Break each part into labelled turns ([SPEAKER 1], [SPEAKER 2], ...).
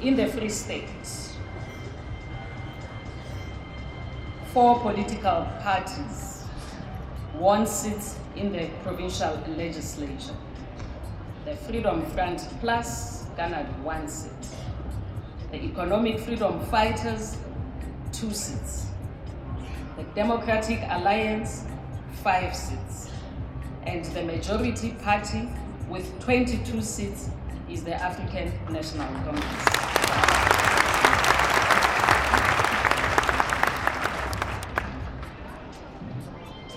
[SPEAKER 1] In the Free State, 4 political parties won seats in the provincial legislature. The Freedom Front Plus garnered 1 seat. The Economic Freedom Fighters, 2 seats. The Democratic Alliance, 5 seats. And the majority party with 22 seats is the African National Congress.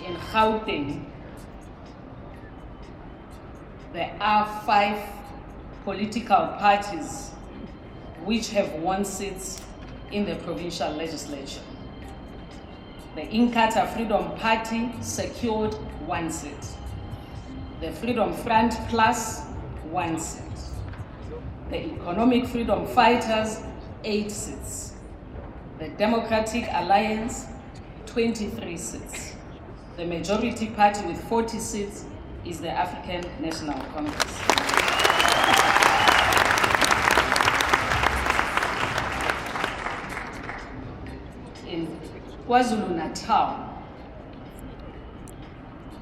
[SPEAKER 1] In Gauteng, there are 5 political parties which have won seats in the provincial legislature. The Inkatha Freedom Party secured 1 seat. The Freedom Front Plus, 1 seat. The Economic Freedom Fighters, 8 seats. The Democratic Alliance, 23 seats. The majority party with 40 seats is the African National Congress. In KwaZulu-Natal,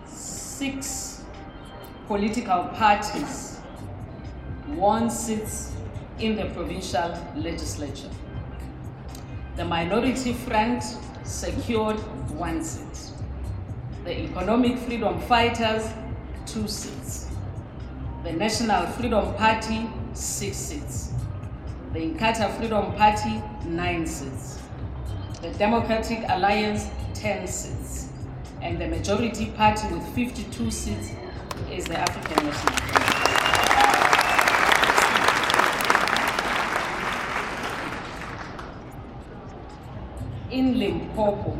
[SPEAKER 1] 6 political parties won seats in the provincial legislature. The Minority Front secured 1 seat. The Economic Freedom Fighters, 2 seats. The National Freedom Party, 6 seats. The Inkatha Freedom Party, 9 seats. The Democratic Alliance, 10 seats. And the majority party with 52 seats is the African National Congress. In Limpopo,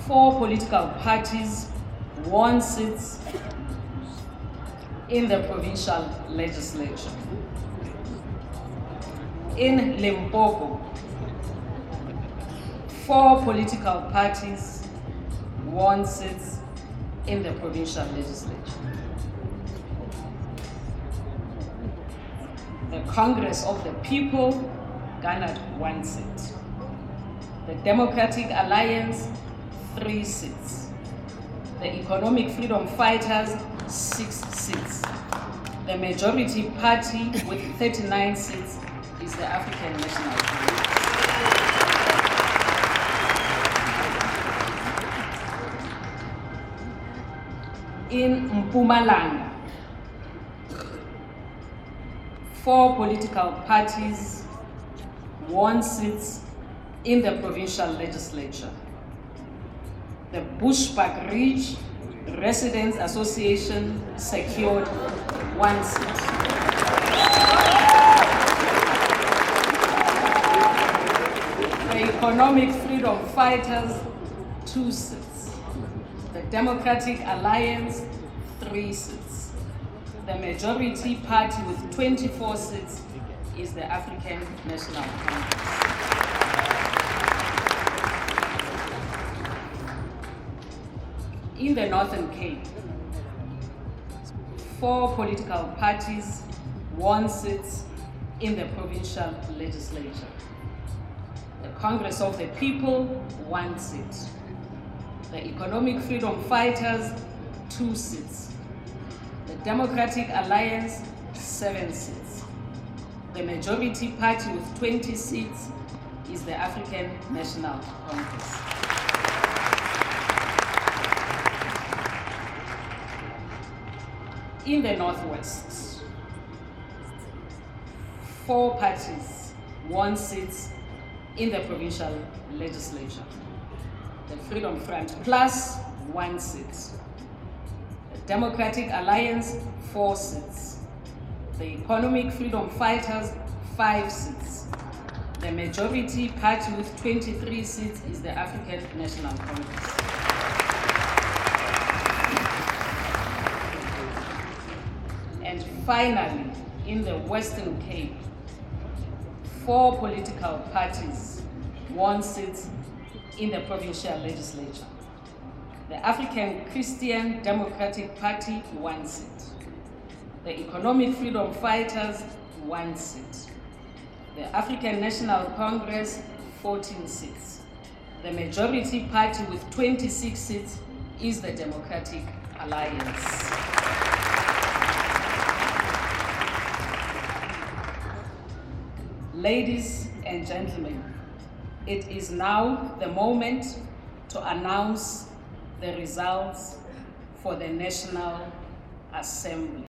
[SPEAKER 1] 4 political parties won seats in the provincial legislature. In Limpopo, 4 political parties won seats in the provincial legislature. The Congress of the People garnered 1 seat. The Democratic Alliance, 3 seats. The Economic Freedom Fighters, 6 seats. The majority party with 39 seats is the African National Congress. In Mpumalanga, 4 political parties won seats in the provincial legislature. The Bushbuck Ridge Residents Association secured 1 seat. The Economic Freedom Fighters, 2 seats. The Democratic Alliance, 3 seats. The majority party with 24 seats is the African National Congress. In the Northern Cape, 4 political parties won seats in the provincial legislature. The Congress of the People, 1 seat. The Economic Freedom Fighters, 2 seats. The Democratic Alliance, 7 seats. The majority party with 20 seats is the African National Congress. In the Northwest, 4 parties won seats in the provincial legislature. The Freedom Front Plus, 1 seat. The Democratic Alliance, 4 seats. The Economic Freedom Fighters, 5 seats. The majority party with 23 seats is the African National Congress. And finally, in the Western Cape, 4 political parties won seats in the provincial legislature. The African Christian Democratic Party, 1 seat. The Economic Freedom Fighters, 1 seat. The African National Congress, 14 seats. The majority party with 26 seats is the Democratic Alliance. Ladies and gentlemen, it is now the moment to announce the results for the National Assembly.